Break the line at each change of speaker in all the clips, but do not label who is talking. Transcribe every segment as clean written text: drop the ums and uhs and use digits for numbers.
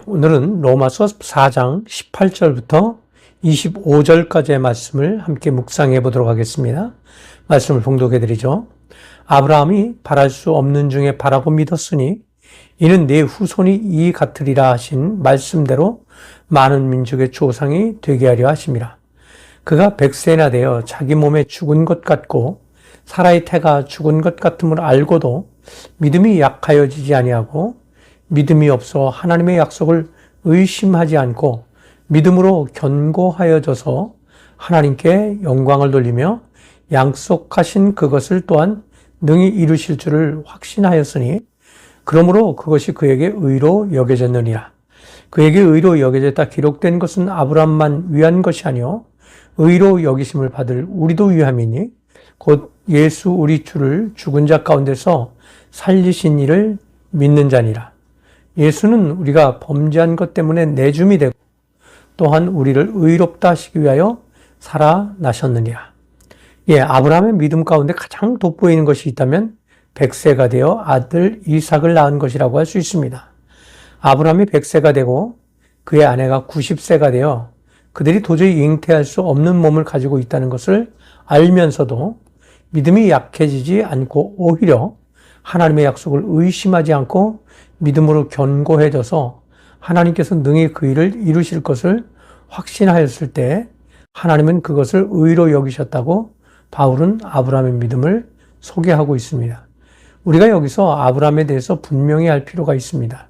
오늘은 로마서 4장 18절부터 25절까지의 말씀을 함께 묵상해 보도록 하겠습니다. 말씀을 봉독해 드리죠. 아브라함이 바랄 수 없는 중에 바라고 믿었으니 이는 네 후손이 이 같으리라 하신 말씀대로 많은 민족의 조상이 되게 하려 하심이라. 그가 100세나 되어 자기 몸에 죽은 것 같고 사라의 태가 죽은 것 같음을 알고도 믿음이 약하여지지 아니하고 믿음이 없어 하나님의 약속을 의심하지 않고 믿음으로 견고하여져서 하나님께 영광을 돌리며 약속하신 그것을 또한 능히 이루실 줄을 확신하였으니 그러므로 그것이 그에게 의로 여겨졌느니라. 그에게 의로 여겨졌다 기록된 것은 아브라함만 위한 것이 아니요 의로 여기심을 받을 우리도 위함이니 곧 예수 우리 주를 죽은 자 가운데서 살리신 이를 믿는 자니라. 예수는 우리가 범죄한 것 때문에 내줌이 되고 또한 우리를 의롭다 하시기 위하여 살아나셨느니라. 아브라함의 믿음 가운데 가장 돋보이는 것이 있다면 100세가 되어 아들 이삭을 낳은 것이라고 할 수 있습니다. 아브라함이 100세가 되고 그의 아내가 90세가 되어 그들이 도저히 잉태할 수 없는 몸을 가지고 있다는 것을 알면서도 믿음이 약해지지 않고 오히려 하나님의 약속을 의심하지 않고 믿음으로 견고해져서 하나님께서 능히 그 일을 이루실 것을 확신하였을 때 하나님은 그것을 의로 여기셨다고 바울은 아브라함의 믿음을 소개하고 있습니다. 우리가 여기서 아브라함에 대해서 분명히 알 필요가 있습니다.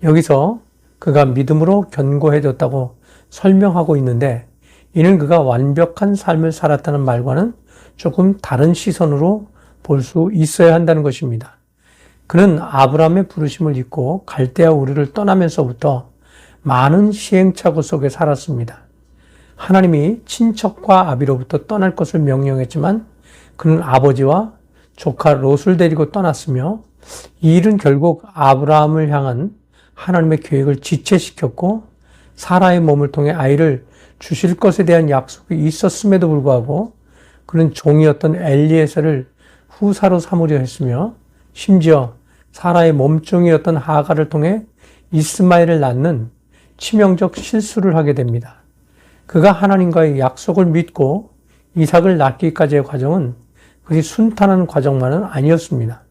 여기서 그가 믿음으로 견고해졌다고 설명하고 있는데 이는 그가 완벽한 삶을 살았다는 말과는 조금 다른 시선으로 볼 수 있어야 한다는 것입니다. 그는 아브라함의 부르심을 잊고 갈대아 우르를 떠나면서부터 많은 시행착오 속에 살았습니다. 하나님이 친척과 아비로부터 떠날 것을 명령했지만 그는 아버지와 조카 롯을 데리고 떠났으며 이 일은 결국 아브라함을 향한 하나님의 계획을 지체시켰고 사라의 몸을 통해 아이를 주실 것에 대한 약속이 있었음에도 불구하고 그는 종이었던 엘리에셀을 후사로 삼으려 했으며 심지어 사라의 몸종이었던 하갈을 통해 이스마엘을 낳는 치명적 실수를 하게 됩니다. 그가 하나님과의 약속을 믿고 이삭을 낳기까지의 과정은 그리 순탄한 과정만은 아니었습니다.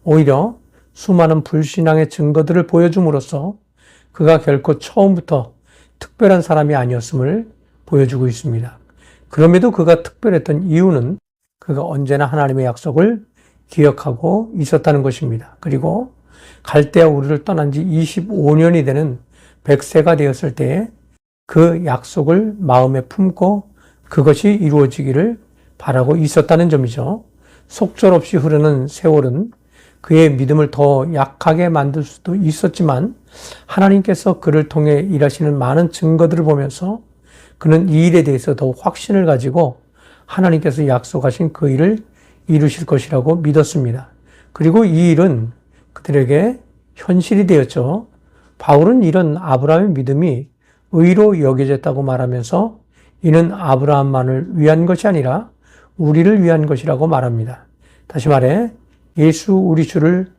오히려 수많은 불신앙의 증거들을 보여줌으로써 그가 결코 처음부터 특별한 사람이 아니었음을 보여주고 있습니다. 그럼에도 그가 특별했던 이유는 그가 언제나 하나님의 약속을 기억하고 있었다는 것입니다. 그리고 갈대아 우르를 떠난 지 25년이 되는 100세가 되었을 때에 그 약속을 마음에 품고 그것이 이루어지기를 바라고 있었다는 점이죠. 속절없이 흐르는 세월은 그의 믿음을 더 약하게 만들 수도 있었지만 하나님께서 그를 통해 일하시는 많은 증거들을 보면서 그는 이 일에 대해서 더욱 확신을 가지고 하나님께서 약속하신 그 일을 이루실 것이라고 믿었습니다. 그리고 이 일은 그들에게 현실이 되었죠. 바울은 이런 아브라함의 믿음이 의로 여겨졌다고 말하면서 이는 아브라함만을 위한 것이 아니라 우리를 위한 것이라고 말합니다. 다시 말해 예수 우리 주를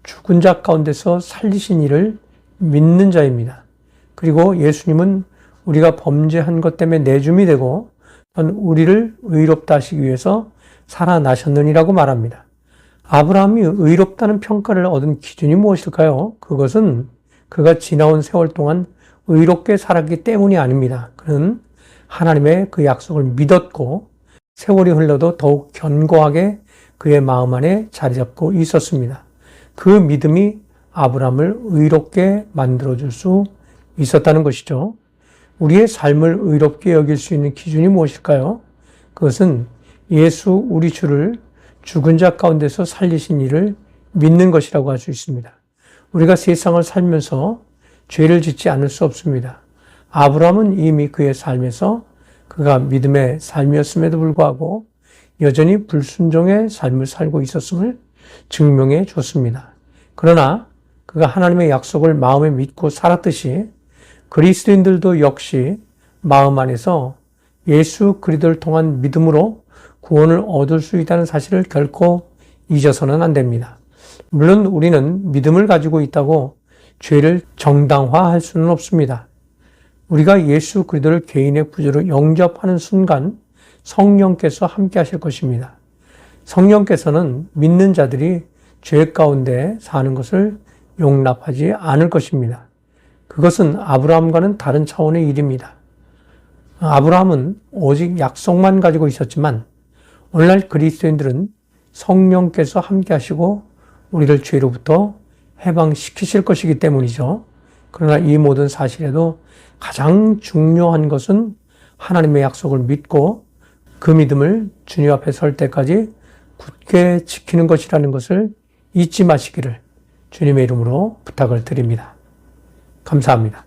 죽은 자 가운데서 살리신 이를 믿는 자입니다. 그리고 예수님은 우리가 범죄한 것 때문에 내줌이 되고 우리를 의롭다 하시기 위해서 살아나셨느니라고 말합니다. 아브라함이 의롭다는 평가를 얻은 기준이 무엇일까요? 그것은 그가 지나온 세월 동안 의롭게 살았기 때문이 아닙니다. 그는 하나님의 그 약속을 믿었고 세월이 흘러도 더욱 견고하게 그의 마음 안에 자리 잡고 있었습니다. 그 믿음이 아브라함을 의롭게 만들어줄 수 있었다는 것이죠. 우리의 삶을 의롭게 여길 수 있는 기준이 무엇일까요? 그것은 예수 우리 주를 죽은 자 가운데서 살리신 이를 믿는 것이라고 할 수 있습니다. 우리가 세상을 살면서 죄를 짓지 않을 수 없습니다. 아브라함은 이미 그의 삶에서 그가 믿음의 삶이었음에도 불구하고 여전히 불순종의 삶을 살고 있었음을 증명해 줬습니다. 그러나 그가 하나님의 약속을 마음에 믿고 살았듯이 그리스도인들도 역시 마음 안에서 예수 그리스도를 통한 믿음으로 구원을 얻을 수 있다는 사실을 결코 잊어서는 안 됩니다. 물론 우리는 믿음을 가지고 있다고 죄를 정당화할 수는 없습니다. 우리가 예수 그리스도를 개인의 구주로 영접하는 순간 성령께서 함께 하실 것입니다. 성령께서는 믿는 자들이 죄 가운데 사는 것을 용납하지 않을 것입니다. 그것은 아브라함과는 다른 차원의 일입니다. 아브라함은 오직 약속만 가지고 있었지만 오늘날 그리스도인들은 성령께서 함께 하시고 우리를 죄로부터 해방시키실 것이기 때문이죠. 그러나 이 모든 사실에도 가장 중요한 것은 하나님의 약속을 믿고 그 믿음을 주님 앞에 설 때까지 굳게 지키는 것이라는 것을 잊지 마시기를 주님의 이름으로 부탁을 드립니다. 감사합니다.